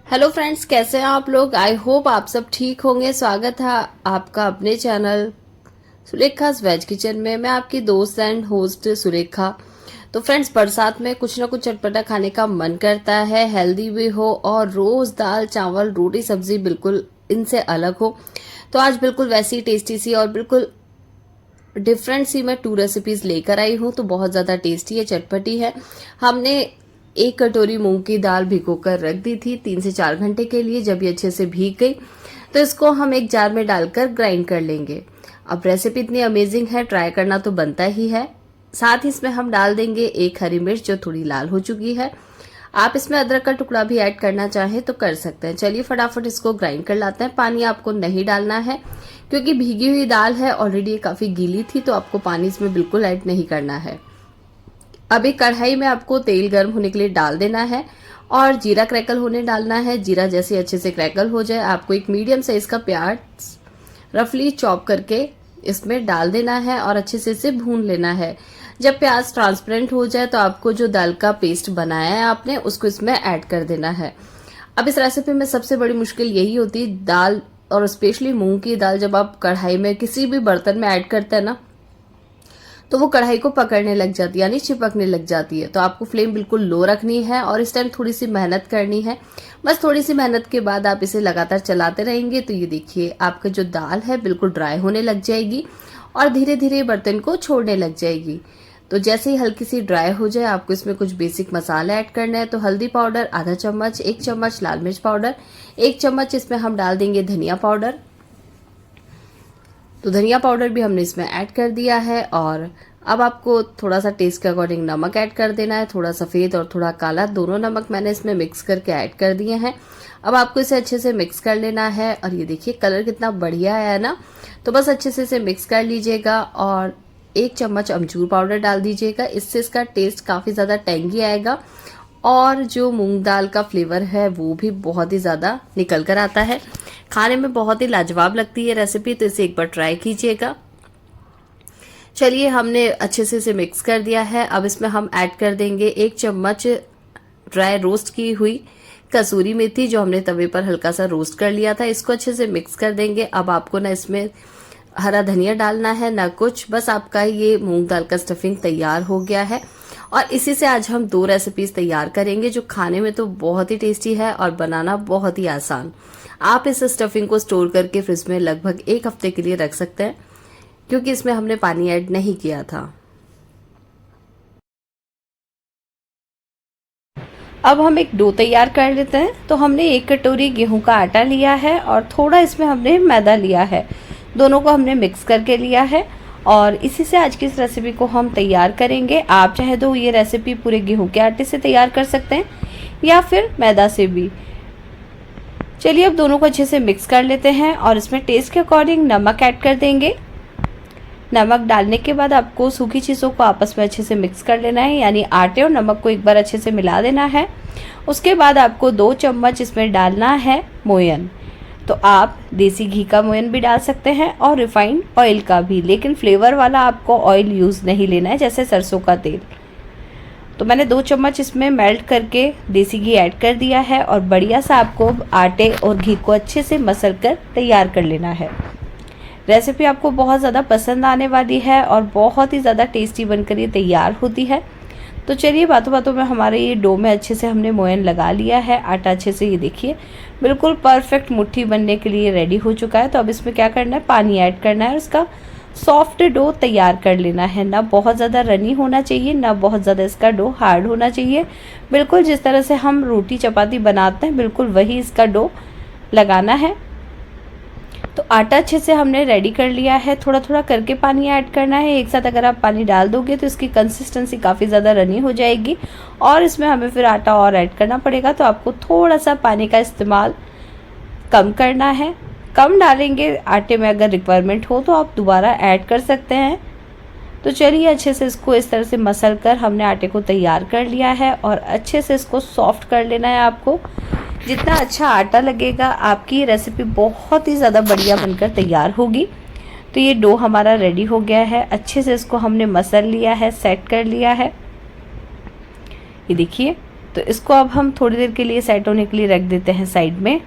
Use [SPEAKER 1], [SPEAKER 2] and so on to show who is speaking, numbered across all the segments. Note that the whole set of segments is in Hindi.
[SPEAKER 1] हेलो फ्रेंड्स, कैसे हैं आप लोग। आई होप आप सब ठीक होंगे। स्वागत है आपका अपने चैनल सुरेखास वेज किचन में। मैं आपकी दोस्त एंड होस्ट सुरेखा। तो फ्रेंड्स, बरसात में कुछ ना कुछ चटपटा खाने का मन करता है, हेल्दी भी हो और रोज दाल चावल रोटी सब्जी बिल्कुल इनसे अलग हो। तो आज बिल्कुल वैसी टेस्टी सी और बिल्कुल डिफरेंट सी मैं 2 रेसिपीज लेकर आई हूँ। तो बहुत ज्यादा टेस्टी है, चटपटी है। हमने 1 कटोरी मूंग की दाल भिगोकर रख दी थी 3 से 4 घंटे के लिए। जब ये अच्छे से भीग गई तो इसको हम एक जार में डालकर ग्राइंड कर लेंगे। अब रेसिपी इतनी अमेजिंग है, ट्राई करना तो बनता ही है। साथ ही इसमें हम डाल देंगे 1 हरी मिर्च जो थोड़ी लाल हो चुकी है। आप इसमें अदरक का टुकड़ा भी ऐड करना चाहें तो कर सकते हैं। चलिए फटाफट इसको ग्राइंड कर लाते हैं। पानी आपको नहीं डालना है क्योंकि भीगी हुई दाल है, ऑलरेडी ये काफी गीली थी, तो आपको पानी इसमें बिल्कुल ऐड नहीं करना है। अब एक कढ़ाई में आपको तेल गर्म होने के लिए डाल देना है और जीरा क्रैकल होने डालना है। जीरा जैसे अच्छे से क्रैकल हो जाए, आपको एक मीडियम साइज का प्याज रफली चॉप करके इसमें डाल देना है और अच्छे से इसे भून लेना है। जब प्याज ट्रांसपेरेंट हो जाए तो आपको जो दाल का पेस्ट बनाया है आपने, उसको इसमें ऐड कर देना है। अब इस रेसिपी में सबसे बड़ी मुश्किल यही होती है, दाल और स्पेशली मूंग की दाल जब आप कढ़ाई में किसी भी बर्तन में ऐड करते हैं ना, तो वो कढ़ाई को पकड़ने लग जाती है, यानी चिपकने लग जाती है। तो आपको फ्लेम बिल्कुल लो रखनी है और इस टाइम थोड़ी सी मेहनत करनी है। बस थोड़ी सी मेहनत के बाद आप इसे लगातार चलाते रहेंगे तो ये देखिए आपका जो दाल है बिल्कुल ड्राई होने लग जाएगी और धीरे धीरे बर्तन को छोड़ने लग जाएगी। तो जैसे ही हल्की सी ड्राई हो जाए, आपको इसमें कुछ बेसिक मसाले ऐड करना है। तो हल्दी पाउडर आधा चम्मच, 1 चम्मच लाल मिर्च पाउडर, 1 चम्मच इसमें हम डाल देंगे धनिया पाउडर। तो धनिया पाउडर भी हमने इसमें ऐड कर दिया है। और अब आपको थोड़ा सा टेस्ट के अकॉर्डिंग नमक ऐड कर देना है। थोड़ा सफेद और थोड़ा काला दोनों नमक मैंने इसमें मिक्स करके ऐड कर दिए हैं। अब आपको इसे अच्छे से मिक्स कर लेना है और ये देखिए कलर कितना बढ़िया है ना। तो बस अच्छे से इसे मिक्स कर लीजिएगा और 1 चम्मच अमचूर पाउडर डाल दीजिएगा। इससे इसका टेस्ट काफी ज्यादा टेंगी आएगा और जो मूंग दाल का फ्लेवर है वो भी बहुत ही ज्यादा निकल कर आता है। खाने में बहुत ही लाजवाब लगती है रेसिपी, तो इसे एक बार ट्राई कीजिएगा। चलिए, हमने अच्छे से इसे मिक्स कर दिया है। अब इसमें हम ऐड कर देंगे 1 चम्मच ड्राई रोस्ट की हुई कसूरी मेथी, जो हमने तवे पर हल्का सा रोस्ट कर लिया था। इसको अच्छे से मिक्स कर देंगे। अब आपको ना इसमें हरा धनिया डालना है ना कुछ, बस आपका ये मूंग दाल का स्टफिंग तैयार हो गया है। और इसी से आज हम 2 रेसिपीज तैयार करेंगे जो खाने में तो बहुत ही टेस्टी है और बनाना बहुत ही आसान। आप इस स्टफिंग को स्टोर करके फ्रिज में लगभग 1 हफ्ते के लिए रख सकते हैं क्योंकि इसमें हमने पानी ऐड नहीं किया था। अब हम एक डो तैयार कर लेते हैं। तो हमने 1 कटोरी गेहूं का आटा लिया है और थोड़ा इसमें हमने मैदा लिया है। दोनों को हमने मिक्स करके लिया है और इसी से आज की इस रेसिपी को हम तैयार करेंगे। आप चाहे तो ये रेसिपी पूरे गेहूं के आटे से तैयार कर सकते हैं या फिर मैदा से भी। चलिए अब दोनों को अच्छे से मिक्स कर लेते हैं और इसमें टेस्ट के अकॉर्डिंग नमक ऐड कर देंगे। नमक डालने के बाद आपको सूखी चीज़ों को आपस में अच्छे से मिक्स कर लेना है, यानी आटे और नमक को एक बार अच्छे से मिला देना है। उसके बाद आपको 2 चम्मच इसमें डालना है मोयन। तो आप देसी घी का मोयन भी डाल सकते हैं और रिफाइंड ऑयल का भी, लेकिन फ्लेवर वाला आपको ऑयल यूज़ नहीं लेना है, जैसे सरसों का तेल। तो मैंने 2 चम्मच इसमें मेल्ट करके देसी घी ऐड कर दिया है और बढ़िया सा आपको आटे और घी को अच्छे से मसल कर तैयार कर लेना है। रेसिपी आपको बहुत ज़्यादा पसंद आने वाली है और बहुत ही ज़्यादा टेस्टी बनकर ये तैयार होती है। तो चलिए, बातों बातों में हमारे ये डो में अच्छे से हमने मोयन लगा लिया है। आटा अच्छे से ये देखिए बिल्कुल परफेक्ट मुट्ठी बनने के लिए रेडी हो चुका है। तो अब इसमें क्या करना है, पानी ऐड करना है और इसका सॉफ्ट डो तैयार कर लेना है। ना बहुत ज़्यादा रनी होना चाहिए, ना बहुत ज़्यादा इसका डो हार्ड होना चाहिए। बिल्कुल जिस तरह से हम रोटी चपाती बनाते हैं बिल्कुल वही इसका डो लगाना है। तो आटा अच्छे से हमने रेडी कर लिया है। थोड़ा थोड़ा करके पानी ऐड करना है। एक साथ अगर आप पानी डाल दोगे तो इसकी कंसिस्टेंसी काफ़ी ज़्यादा रनी हो जाएगी और इसमें हमें फिर आटा और ऐड करना पड़ेगा। तो आपको थोड़ा सा पानी का इस्तेमाल कम करना है। कम डालेंगे आटे में, अगर रिक्वायरमेंट हो तो आप दोबारा ऐड कर सकते हैं। तो चलिए, अच्छे से इसको इस तरह से मसल कर हमने आटे को तैयार कर लिया है और अच्छे से इसको सॉफ्ट कर लेना है। आपको जितना अच्छा आटा लगेगा आपकी रेसिपी बहुत ही ज़्यादा बढ़िया बनकर तैयार होगी। तो ये डो हमारा रेडी हो गया है। अच्छे से इसको हमने मसल लिया है, सेट कर लिया है। ये देखिए तो इसको अब हम थोड़ी देर के लिए सेट होने के लिए रख देते हैं साइड में,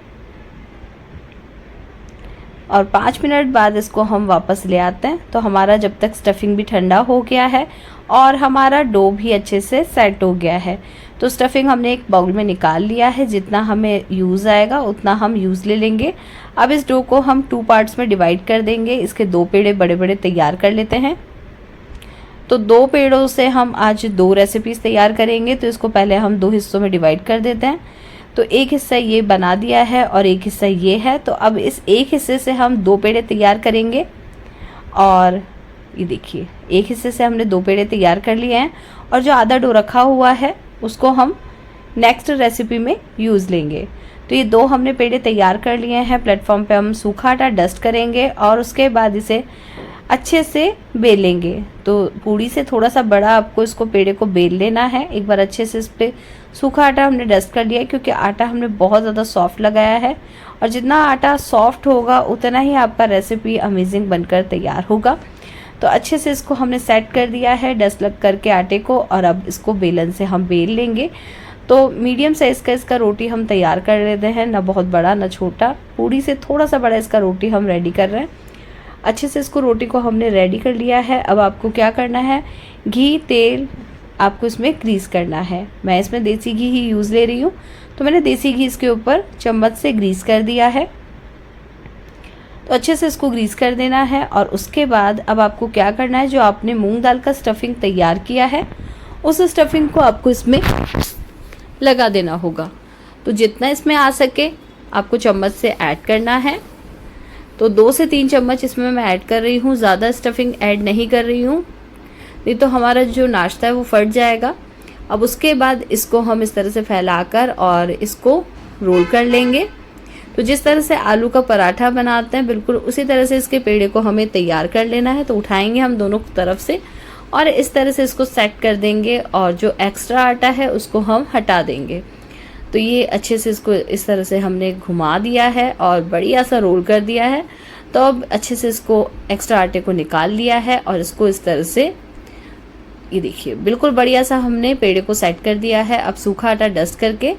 [SPEAKER 1] और 5 मिनट बाद इसको हम वापस ले आते हैं। तो हमारा जब तक स्टफिंग भी ठंडा हो गया है और हमारा डो भी अच्छे से सेट हो गया है, तो स्टफिंग हमने एक बाउल में निकाल लिया है। जितना हमें यूज़ आएगा उतना हम यूज़ ले लेंगे। अब इस डो को हम 2 पार्ट्स में डिवाइड कर देंगे। इसके 2 पेड़े बड़े बड़े तैयार कर लेते हैं। तो 2 पेड़ों से हम आज 2 रेसिपीज़ तैयार करेंगे, तो इसको पहले हम 2 हिस्सों में डिवाइड कर देते हैं। तो एक हिस्सा ये बना दिया है और एक हिस्सा ये है। तो अब इस एक हिस्से से हम 2 पेड़े तैयार करेंगे, और ये देखिए एक हिस्से से हमने 2 पेड़े तैयार कर लिए हैं, और जो आधा डो रखा हुआ है उसको हम नेक्स्ट रेसिपी में यूज़ लेंगे। तो ये 2 हमने पेड़े तैयार कर लिए हैं। प्लेटफॉर्म पे हम सूखा आटा डस्ट करेंगे और उसके बाद इसे अच्छे से बेलेंगे। तो पूड़ी से थोड़ा सा बड़ा आपको इसको पेड़े को बेल लेना है। एक बार अच्छे से इस पर सूखा आटा हमने डस्ट कर लिया है, क्योंकि आटा हमने बहुत ज़्यादा सॉफ्ट लगाया है, और जितना आटा सॉफ्ट होगा उतना ही आपका रेसिपी अमेजिंग बनकर तैयार होगा। तो अच्छे से इसको हमने सेट कर दिया है डस्ट लग करके आटे को, और अब इसको बेलन से हम बेल लेंगे। तो मीडियम साइज़ का इसका रोटी हम तैयार कर लेते हैं, ना बहुत बड़ा ना छोटा। पूड़ी से थोड़ा सा बड़ा इसका रोटी हम रेडी कर रहे हैं। अच्छे से इसको रोटी को हमने रेडी कर लिया है। अब आपको क्या करना है, घी तेल आपको इसमें ग्रीस करना है। मैं इसमें देसी घी ही यूज़ ले रही हूँ, तो मैंने देसी घी इसके ऊपर चम्मच से ग्रीस कर दिया है। तो अच्छे से इसको ग्रीस कर देना है, और उसके बाद अब आपको क्या करना है, जो आपने मूंग दाल का स्टफिंग तैयार किया है उस स्टफिंग को आपको इसमें लगा देना होगा। तो जितना इसमें आ सके आपको चम्मच से ऐड करना है। तो 2 से 3 चम्मच इसमें मैं ऐड कर रही हूँ, ज़्यादा स्टफिंग ऐड नहीं कर रही हूँ, नहीं तो हमारा जो नाश्ता है वो फट जाएगा। अब उसके बाद इसको हम इस तरह से फैलाकर और इसको रोल कर लेंगे। तो जिस तरह से आलू का पराठा बनाते हैं बिल्कुल उसी तरह से इसके पेड़े को हमें तैयार कर लेना है। तो उठाएंगे हम दोनों तरफ से और इस तरह से इसको सेट कर देंगे, और जो एक्स्ट्रा आटा है उसको हम हटा देंगे। तो ये अच्छे से इसको इस तरह से हमने घुमा दिया है और बढ़िया सा रोल कर दिया है। तो अब अच्छे से इसको एक्स्ट्रा आटे को निकाल लिया है, और इसको इस तरह से ये देखिए बिल्कुल बढ़िया सा हमने पेड़े को सेट कर दिया है। अब सूखा आटा डस्ट करके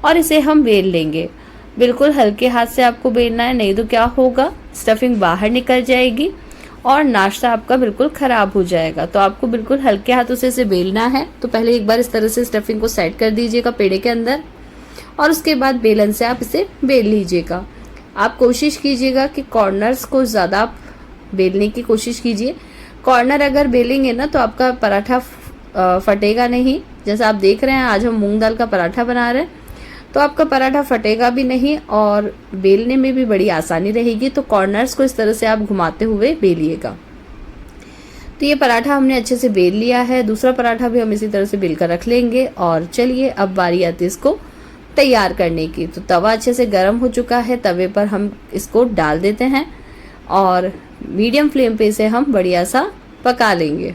[SPEAKER 1] और इसे हम बेल लेंगे। बिल्कुल हल्के हाथ से आपको बेलना है, नहीं तो क्या होगा, स्टफिंग बाहर निकल जाएगी और नाश्ता आपका बिल्कुल ख़राब हो जाएगा। तो आपको बिल्कुल हल्के हाथों से इसे बेलना है। तो पहले एक बार इस तरह से स्टफिंग को सेट कर दीजिएगा पेड़े के अंदर, और उसके बाद बेलन से आप इसे बेल लीजिएगा। आप कोशिश कीजिएगा कि कॉर्नर्स को ज़्यादा आप बेलने की कोशिश कीजिए। कॉर्नर अगर बेलेंगे ना तो आपका पराठा फटेगा नहीं। जैसा आप देख रहे हैं आज हम मूंग दाल का पराठा बना रहे हैं, तो आपका पराठा फटेगा भी नहीं और बेलने में भी बड़ी आसानी रहेगी। तो कॉर्नर्स को इस तरह से आप घुमाते हुए बेलिएगा। तो ये पराठा हमने अच्छे से बेल लिया है। दूसरा पराठा भी हम इसी तरह से बेल कर रख लेंगे। और चलिए अब बारी आती है इसको तैयार करने की। तो तवा अच्छे से गर्म हो चुका है, तवे पर हम इसको डाल देते हैं और मीडियम फ्लेम पे इसे हम बढ़िया सा पका लेंगे।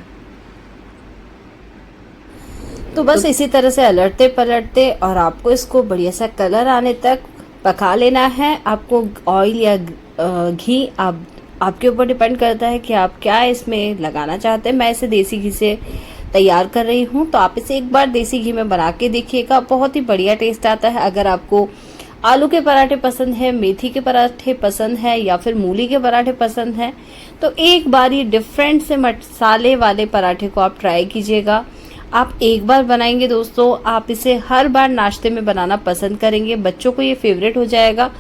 [SPEAKER 1] तो बस इसी तरह से अलटते पलटते और आपको इसको बढ़िया सा कलर आने तक पका लेना है। आपको ऑयल या घी आपके ऊपर डिपेंड करता है कि आप क्या इसमें लगाना चाहते हैं। मैं इसे देसी घी से तैयार कर रही हूँ, तो आप इसे एक बार देसी घी में बना के देखिएगा, बहुत ही बढ़िया टेस्ट आता है। अगर आपको आलू के पराठे पसंद है, मेथी के पराठे पसंद है या फिर मूली के पराठे पसंद हैं, तो एक बार ये डिफरेंट से मसाले वाले पराठे को आप ट्राई कीजिएगा। आप एक बार बनाएंगे दोस्तों, आप इसे हर बार नाश्ते में बनाना पसंद करेंगे। बच्चों को ये फेवरेट हो जाएगा।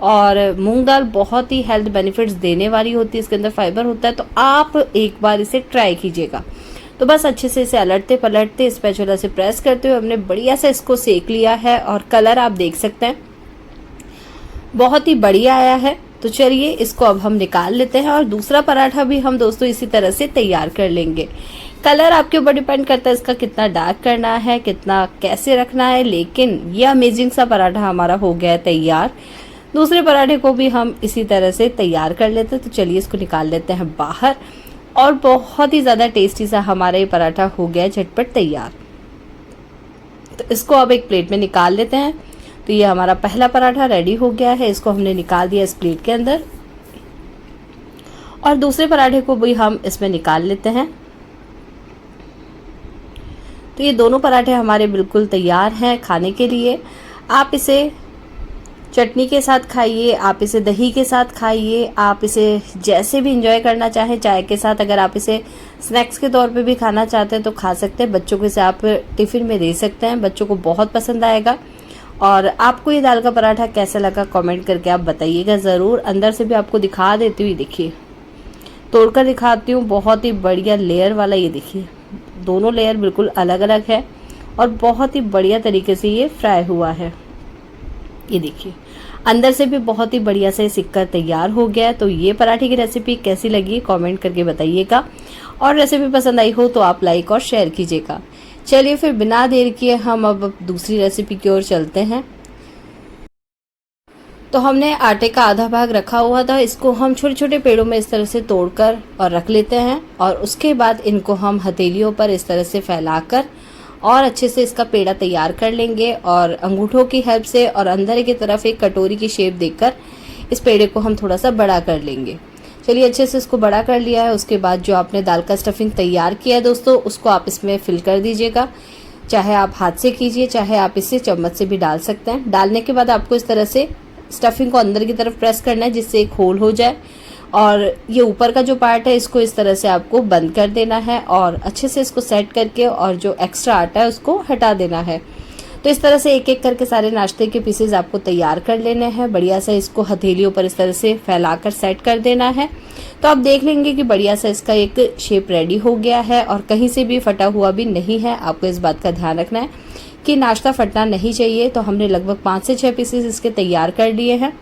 [SPEAKER 1] और मूंग दाल बहुत ही हेल्थ बेनिफिट्स देने वाली होती है, इसके अंदर फाइबर होता है। तो आप एक बार इसे ट्राई कीजिएगा। तो बस अच्छे से इसे अलटते पलटते स्पैचुला से प्रेस करते हुए हमने बढ़िया से इसको सेक लिया है, और कलर आप देख सकते हैं बहुत ही बढ़िया आया है। तो चलिए इसको अब हम निकाल लेते हैं, और दूसरा पराठा भी हम दोस्तों इसी तरह से तैयार कर लेंगे। कलर आपके ऊपर डिपेंड करता है इसका कितना डार्क करना है, कितना कैसे रखना है, लेकिन ये अमेजिंग सा पराठा हमारा हो गया है तैयार। दूसरे पराठे को भी हम इसी तरह से तैयार कर लेते हैं। तो चलिए इसको निकाल लेते हैं बाहर, और बहुत ही ज़्यादा टेस्टी सा हमारा ये पराठा हो गया है झटपट तैयार। तो इसको अब एक प्लेट में निकाल लेते हैं। तो ये हमारा पहला पराठा रेडी हो गया है, इसको हमने निकाल दिया इस प्लेट के अंदर, और दूसरे पराठे को भी हम इसमें निकाल लेते हैं। तो ये दोनों पराठे हमारे बिल्कुल तैयार हैं खाने के लिए। आप इसे चटनी के साथ खाइए, आप इसे दही के साथ खाइए, आप इसे जैसे भी इंजॉय करना चाहें, चाय के साथ, अगर आप इसे स्नैक्स के तौर पे भी खाना चाहते हैं तो खा सकते हैं। बच्चों को इसे आप टिफ़िन में दे सकते हैं, बच्चों को बहुत पसंद आएगा। और आपको ये दाल का पराठा कैसा लगा कमेंट करके आप बताइएगा ज़रूर। अंदर से भी आपको दिखा देती हुई, देखिए तोड़कर दिखाती हूँ, बहुत ही बढ़िया लेयर वाला। ये देखिए दोनों लेयर बिल्कुल अलग अलग है और बहुत ही बढ़िया तरीके से ये फ्राई हुआ है। ये देखिए अंदर से भी बहुत ही बढ़िया से सिककर तैयार हो गया है। तो ये पराठे की रेसिपी कैसी लगी कमेंट करके बताइएगा, और रेसिपी पसंद आई हो तो आप लाइक और शेयर कीजिएगा। चलिए फिर बिना देर किए हम अब दूसरी रेसिपी की ओर चलते हैं। तो हमने आटे का आधा भाग रखा हुआ था, इसको हम छोटे छोटे पेड़ों में इस तरह से तोड़कर और रख लेते हैं, और उसके बाद इनको हम हथेलियों पर इस तरह से फैलाकर और अच्छे से इसका पेड़ा तैयार कर लेंगे, और अंगूठों की हेल्प से और अंदर की तरफ एक कटोरी की शेप देकर इस पेड़े को हम थोड़ा सा बड़ा कर लेंगे। चलिए अच्छे से इसको बड़ा कर लिया है। उसके बाद जो आपने दाल का स्टफिंग तैयार किया है दोस्तों, उसको आप इसमें फिल कर दीजिएगा। चाहे आप हाथ से कीजिए, चाहे आप इसे चम्मच से भी डाल सकते हैं। डालने के बाद आपको इस तरह से स्टफिंग को अंदर की तरफ प्रेस करना है जिससे एक होल हो जाए, और ये ऊपर का जो पार्ट है इसको इस तरह से आपको बंद कर देना है और अच्छे से इसको सेट करके और जो एक्स्ट्रा आटा है उसको हटा देना है। तो इस तरह से एक एक करके सारे नाश्ते के पीसेस आपको तैयार कर लेने हैं। बढ़िया सा इसको हथेलियों पर इस तरह से फैलाकर सेट कर देना है। तो आप देख लेंगे कि बढ़िया सा इसका एक शेप रेडी हो गया है और कहीं से भी फटा हुआ भी नहीं है। आपको इस बात का ध्यान रखना है कि नाश्ता फटना नहीं चाहिए। तो हमने लगभग 5 से 6 पीसेस इसके तैयार कर लिए हैं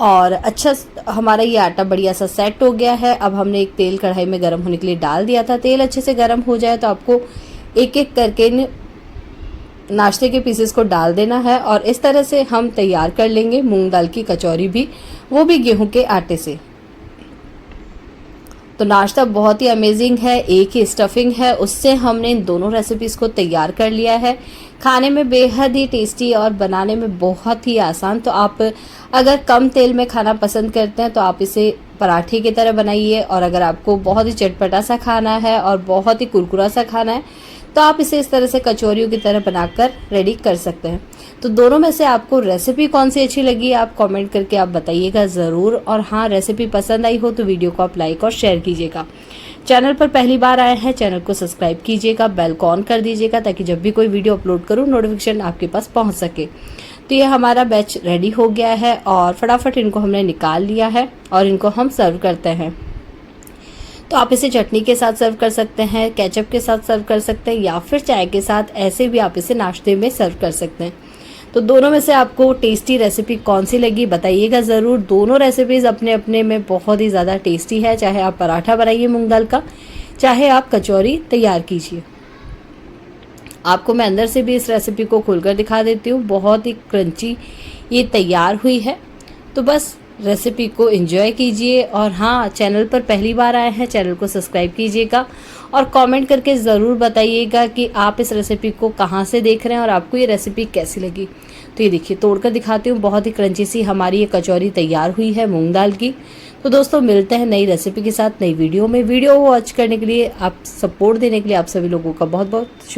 [SPEAKER 1] और अच्छा हमारा ये आटा बढ़िया सा सेट हो गया है। अब हमने एक तेल कढ़ाई में गर्म होने के लिए डाल दिया था। तेल अच्छे से गर्म हो जाए तो आपको एक एक करके नाश्ते के पीसेस को डाल देना है, और इस तरह से हम तैयार कर लेंगे मूंग दाल की कचौरी भी, वो भी गेहूं के आटे से। तो नाश्ता बहुत ही अमेजिंग है, एक ही स्टफिंग है, उससे हमने इन दोनों रेसिपीज़ को तैयार कर लिया है। खाने में बेहद ही टेस्टी और बनाने में बहुत ही आसान। तो आप अगर कम तेल में खाना पसंद करते हैं तो आप इसे पराठे की तरह बनाइए, और अगर आपको बहुत ही चटपटा सा खाना है और बहुत ही कुरकुरा सा खाना है तो आप इसे इस तरह से कचौरियों की तरह बनाकर रेडी कर सकते हैं। तो दोनों में से आपको रेसिपी कौन सी अच्छी लगी आप कमेंट करके आप बताइएगा ज़रूर। और हाँ, रेसिपी पसंद आई हो तो वीडियो को आप लाइक और शेयर कीजिएगा। चैनल पर पहली बार आए हैं, चैनल को सब्सक्राइब कीजिएगा, बेल को ऑन कर दीजिएगा ताकि जब भी कोई वीडियो अपलोड करूँ नोटिफिकेशन आपके पास पहुँच सके। तो ये हमारा बैच रेडी हो गया है और फटाफट इनको हमने निकाल लिया है और इनको हम सर्व करते हैं। तो आप इसे चटनी के साथ सर्व कर सकते हैं, केचप के साथ सर्व कर सकते हैं, या फिर चाय के साथ, ऐसे भी आप इसे नाश्ते में सर्व कर सकते हैं। तो दोनों में से आपको टेस्टी रेसिपी कौन सी लगी बताइएगा ज़रूर। दोनों रेसिपीज़ अपने अपने में बहुत ही ज़्यादा टेस्टी है। चाहे आप पराठा बनाइए मूंग दाल का, चाहे आप कचौरी तैयार कीजिए। आपको मैं अंदर से भी इस रेसिपी को खोलकर दिखा देती हूँ, बहुत ही क्रंची ये तैयार हुई है। तो बस रेसिपी को एंजॉय कीजिए, और हाँ, चैनल पर पहली बार आए हैं चैनल को सब्सक्राइब कीजिएगा और कमेंट करके ज़रूर बताइएगा कि आप इस रेसिपी को कहाँ से देख रहे हैं और आपको ये रेसिपी कैसी लगी। तो ये देखिए तोड़कर दिखाती हूँ, बहुत ही क्रंची सी हमारी ये कचौरी तैयार हुई है मूंग दाल की। तो दोस्तों मिलते हैं नई रेसिपी के साथ नई वीडियो में। वीडियो वॉच करने के लिए, आप सपोर्ट देने के लिए आप सभी लोगों का बहुत बहुत शुक्रिया।